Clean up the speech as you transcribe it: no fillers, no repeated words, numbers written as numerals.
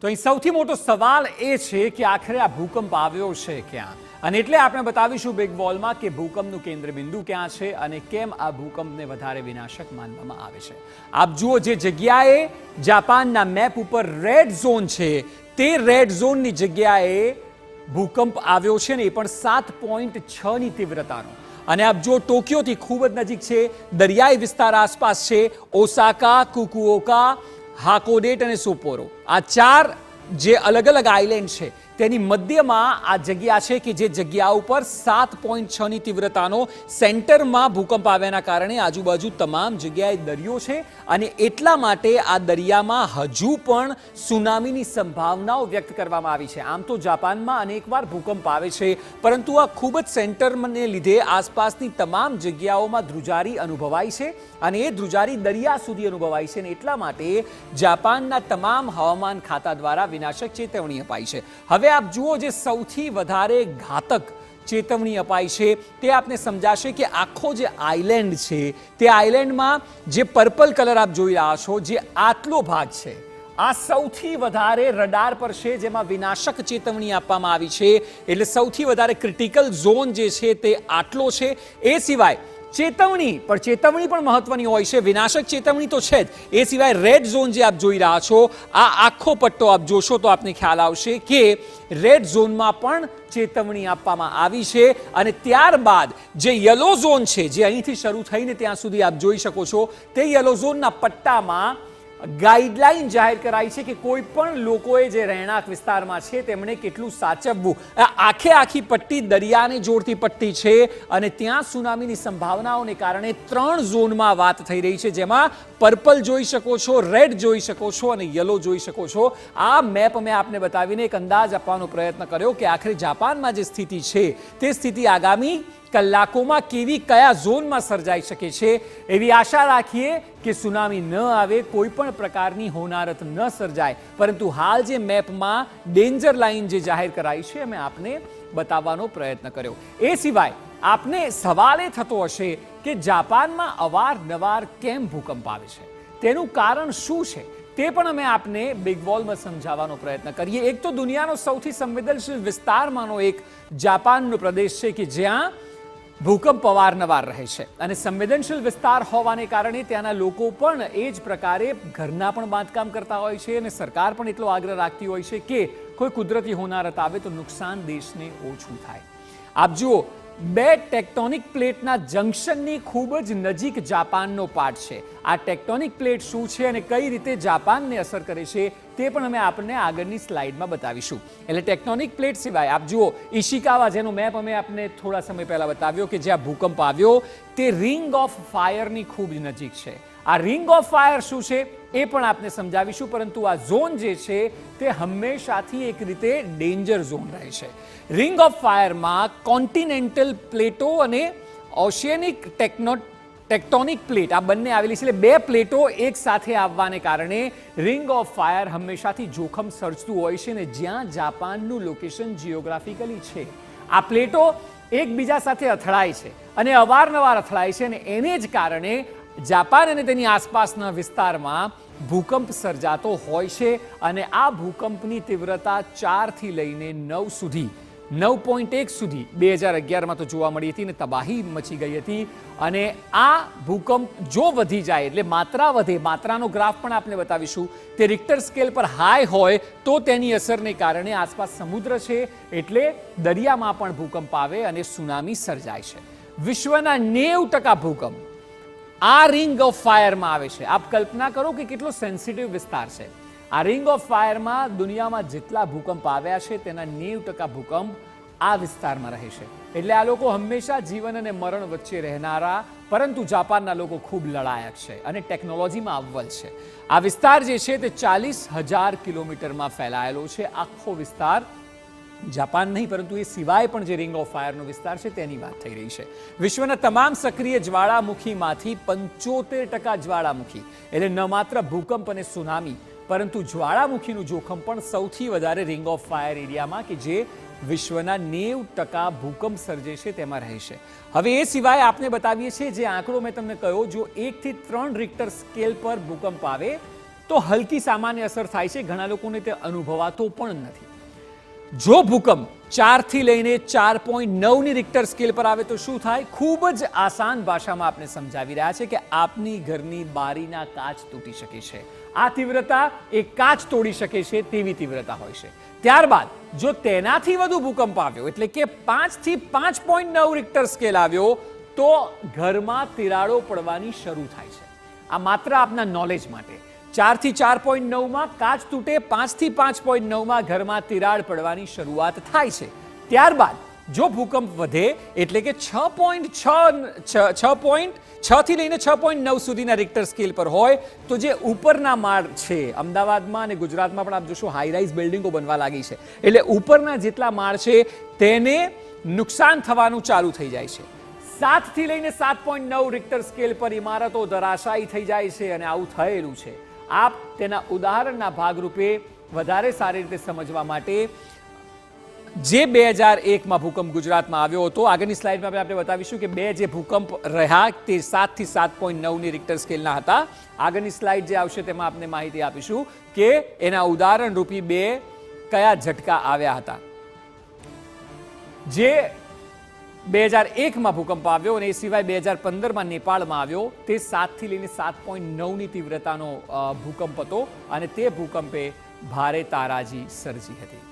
તો અહીં સૌથી મોટો સવાલ એ છે કે આખરે આ ભૂકંપ આવ્યો છે ક્યાં, અને એટલે આપણે બતાવીશું બિગ વોલમાં કે ભૂકંપનું કેન્દ્ર બિંદુ ક્યાં છે અને કેમ આ ભૂકંપને વધારે વિનાશક માનવામાં આવે છે. આપ જુઓ, જે જગ્યાએ જાપાનના મેપ ઉપર રેડ ઝોન છે તે રેડ ઝોનની જગ્યાએ ભૂકંપ આવ્યો છે ને એ પણ 7.6ની તીવ્રતાનો. અને આપ જો ટોક્યોથી ખૂબ જ નજીક છે, દરિયાઈ વિસ્તાર આસપાસ છે, ઓસાકા, ફુકુઓકા, હાકોડેટ અને સોપોરો, આ 4 જે અલગ અલગ આઇલેન્ડ છે તેની મધ્યમાં આ જગ્યા છે કે જે જગ્યા ઉપર 7.6ની તીવ્રતાનો સેન્ટરમાં ભૂકંપ આવ્યાના કારણે આજુબાજુ તમામ જગ્યાએ દરિયો છે અને એટલા માટે આ દરિયામાં હજુ પણ સુનામીની સંભાવનાઓ વ્યક્ત કરવામાં આવી છે. આમ તો જાપાનમાં અનેકવાર ભૂકંપ આવે છે, પરંતુ આ ખૂબ જ સેન્ટરને લીધે આસપાસની તમામ જગ્યાઓમાં ધ્રુજારી અનુભવાય છે અને એ ધ્રુજારી દરિયા સુધી અનુભવાય છે અને એટલા માટે જાપાનના તમામ હવામાન ખાતા દ્વારા વિનાશક ચેતવણી અપાઈ છે. હવે આપ જુઓ, જે સૌથી વધારે ઘાતક ચેતવણી અપાઈ છે તે આપને સમજાશે કે આખો જે આઇલેન્ડ છે તે આઇલેન્ડમાં જે પર્પલ કલર આપ જોઈ રહ્યા છો, જે આટલો ભાગ છે આ સૌથી વધારે રડાર પર છે જેમાં વિનાશક ચેતવણી આપવામાં આવી છે. એટલે સૌથી વધારે ક્રિટિકલ ઝોન જે છે તે આટલો છે. એ સિવાય ચેતવણી પણ મહત્વની હોય છે, વિનાશક ચેતવણી તો છે જ, એ સિવાય રેડ ઝોન જે આપ જોઈ રહ્યા છો, આ આખો પટ્ટો આપ જોશો તો આપને ખ્યાલ આવશે કે રેડ ઝોનમાં પણ ચેતવણી આપવામાં આવી છે. અને ત્યારબાદ જે યલો ઝોન છે, જે અહીંથી શરૂ થઈને ત્યાં સુધી આપ જોઈ શકો છો, તે યલો ઝોનના પટ્ટામાં ગાઈડલાઈન જાહેર કરાઈ છે કે કોઈ પણ લોકોએ જે રહેણાંક વિસ્તારમાં છે તેમણે કેટલું સાચવવું. આખી પટ્ટી દરિયાને જોડતી પટ્ટી છે અને ત્યાં સુનામીની સંભાવનાઓને કારણે 3 ઝોનમાં વાત થઈ રહી છે, જેમાં પર્પલ જોઈ શકો છો, રેડ જોઈ શકો છો અને યલો જોઈ શકો છો. આ મેપ મેં આપને બતાવીને એક અંદાજ આપવાનો પ્રયત્ન કર્યો કે આખરે જાપાનમાં જે સ્થિતિ છે તે સ્થિતિ આગામી કલાકોમાં કેવી, કયા ઝોનમાં સર્જાઈ શકે છે. એવી આશા રાખીએ કે સુનામી ન આવે, કોઈ પણ પ્રકારની હોનારત ન સર્જાય, પરંતુ હાલ જે મેપમાં ડેન્જર લાઇન જે જાહેર કરાઈ છે અમે આપને બતાવવાનો પ્રયત્ન કર્યો. એ સિવાય આપને સવાલ એ થતો હશે કે જાપાનમાં અવારનવાર કેમ ભૂકંપ આવે છે, તેનું કારણ શું છે, તે પણ અમે આપને બિગ વોલમાં સમજાવવાનો પ્રયત્ન કરીએ. એક તો દુનિયાનો સૌથી સંવેદનશીલ વિસ્તારમાંનો એક જાપાનનો પ્રદેશ છે કે જ્યાં ભૂકંપ અવારનવાર રહે છે અને સંવેદનશીલ વિસ્તાર હોવાને કારણે ત્યાંના લોકો પણ એ જ પ્રકારે ઘરના પણ બાંધકામ કરતા હોય છે અને સરકાર પણ એટલો આગ્રહ રાખતી હોય છે કે કોઈ કુદરતી હોનારત આવે તો નુકસાન દેશને ઓછું થાય. આપ જુઓ, 2 ટેક્ટોનિક પ્લેટના જંકશનની ખૂબ જ નજીક જાપાનનો પાર્ટ છે. આ ટેક્ટોનિક પ્લેટ શું છે અને કઈ રીતે જાપાનને અસર કરે છે તે પણ અમે આપણને આગળની સ્લાઇડમાં બતાવીશું. એટલે ટેક્ટોનિક પ્લેટ સિવાય આપ જુઓ, ઇશિકાવા, જેનો મેપ અમે આપને થોડા સમય પહેલા બતાવ્યો કે જ્યાં ભૂકંપ આવ્યો તે રિંગ ઓફ ફાયરની ખૂબ જ નજીક છે. આ રિંગ ઓફ ફાયર શું છે એ પણ આપને સમજાવીશું, પરંતુ આ ઝોન જે છે તે હંમેશાથી એક રીતે ડેન્જર ઝોન રહે છે. રિંગ ઓફ ફાયરમાં કોન્ટિનેન્ટલ પ્લેટો અને ઓશિયનિક ટેક્ટોનિક પ્લેટ આ બંને આવેલી છે. એટલે 2 પ્લેટો એક સાથે આવવાને કારણે રિંગ ઓફ ફાયર હંમેશાથી જોખમ સર્જતું હોય છે અને જ્યાં જાપાનનું લોકેશન જિયોગ્રાફિકલી છે, આ પ્લેટો એકબીજા સાથે અથડાય છે અને અવારનવાર અથડાય છે અને એને જ કારણે જાપાન અને તેની આસપાસના વિસ્તારમાં ભૂકંપ સર્જાતો હોય છે. અને આ ભૂકંપની તીવ્રતા 4 થી લઈને 9 સુધી, 9.1 સુધી 2011માં તો જોવા મળી હતી અને તબાહી મચી ગઈ હતી. અને આ ભૂકંપ જો વધી જાય, એટલે માત્રા વધે, માત્રાનો ગ્રાફ પણ આપણે બતાવીશું, તે રિક્ટર સ્કેલ પર હાઈ હોય તો તેની અસરને કારણે આસપાસ સમુદ્ર છે એટલે દરિયામાં પણ ભૂકંપ આવે અને સુનામી સર્જાય છે. વિશ્વના 90% ભૂકંપ આ રિંગ ઓફ ફાયરમાં આવે છે. આપ કલ્પના કરો કે કેટલો સેન્સિટિવ વિસ્તાર છે. આ રિંગ ઓફ ફાયરમાં દુનિયામાં જેટલા ભૂકંપ આવ્યા છે તેના 90% ભૂકંપ આ વિસ્તારમાં રહે છે. એટલે આ લોકો હંમેશા જીવન અને મરણ વચ્ચે રહેનારા, પરંતુ જાપાનના લોકો ખૂબ લડાયક છે અને ટેકનોલોજીમાં અવ્વલ છે. આ વિસ્તાર જે છે તે 40,000 કિલોમીટરમાં ફેલાયેલો છે. આખો વિસ્તાર જાપાન નહીં, પરંતુ એ સિવાય પણ જે રિંગ ઓફ ફાયરનો વિસ્તાર છે તેની વાત થઈ રહી છે. વિશ્વના તમામ સક્રિય જ્વાળામુખીમાંથી 75% જ્વાળામુખી, એટલે ન માત્ર ભૂકંપ અને સુનામી પરંતુ જ્વાળામુખીનું જોખમ પણ સૌથી વધારે રિંગ ઓફ ફાયર એરિયામાં, કે જે વિશ્વના 90% ભૂકંપ સર્જે છે તેમાં રહે છે. હવે એ સિવાય આપને બતાવીએ છીએ જે આંકડો મેં તમને કહ્યો, જો 1 થી 3 રિક્ટર સ્કેલ પર ભૂકંપ આવે તો હલકી સામાન્ય અસર થાય છે, ઘણા લોકોને તે અનુભવાતો પણ નથી. જો ભૂકંપ 4 થી લઈને 4.9ની રિક્ટર સ્કેલ પર આવે તો શું થાય? ખૂબ જ આસાન ભાષામાં આપણે સમજાવી રહ્યા છે કે આપની ઘરની બારીના કાચ તૂટી શકે છે. આ તીવ્રતા એ કાચ તોડી શકે છે તેવી તીવ્રતા હોય છે. ત્યારબાદ જો તેનાથી વધુ ભૂકંપ આવ્યો, એટલે કે 5 થી 5.9 રિક્ટર સ્કેલ આવ્યો, તો ઘરમાં તિરાડો પડવાની શરૂ થાય છે. આ માત્ર આપના નોલેજ માટે. 4 થી 4.9માં કાચ તૂટે, 5 થી 5.9માં ઘરમાં તિરાડ પડવાની શરૂઆત થાય છે. ત્યારબાદ જો ભૂકંપ વધે, એટલે કે 6 થી લઈને 6.9 સુધીના રિક્ટર સ્કેલ પર હોય, તો જે ઉપરના માળ છે, અમદાવાદમાં અને ગુજરાતમાં પણ આપ જોશો હાઈ-રાઇઝ બિલ્ડિંગો બનવા લાગી છે, એટલે ઉપરના જેટલા માળ છે તેને નુકસાન થવાનું ચાલુ થઈ જાય છે. 7 થી લઈને 7.9 રિક્ટર સ્કેલ પર ઇમારતો ધરાશાયી થઈ જાય છે અને આવું થયેલું છે. આપ તેના ઉદાહરણના ભાગરૂપે વધારે સારી રીતે સમજવા માટે જે 2001માં ભૂકંપ ગુજરાતમાં આવ્યો હતો, આગળની સ્લાઇડમાં આપણે બતાવીશું કે બે જે ભૂકંપ રહ્યા તે 7 થી 7.9ની રિક્ટર સ્કેલના હતા. આગળની સ્લાઇડ જે આવશે તેમાં આપણે માહિતી આપીશું કે એના ઉદાહરણ રૂપી બે કયા ઝટકા આવ્યા હતા. જે 2001માં ભૂકંપ આવ્યો અને એ સિવાય 2015માં નેપાળમાં આવ્યો, તે 7 થી લઈને 7.9ની તીવ્રતાનો ભૂકંપ હતો અને તે ભૂકંપે ભારે તારાજી સર્જી હતી.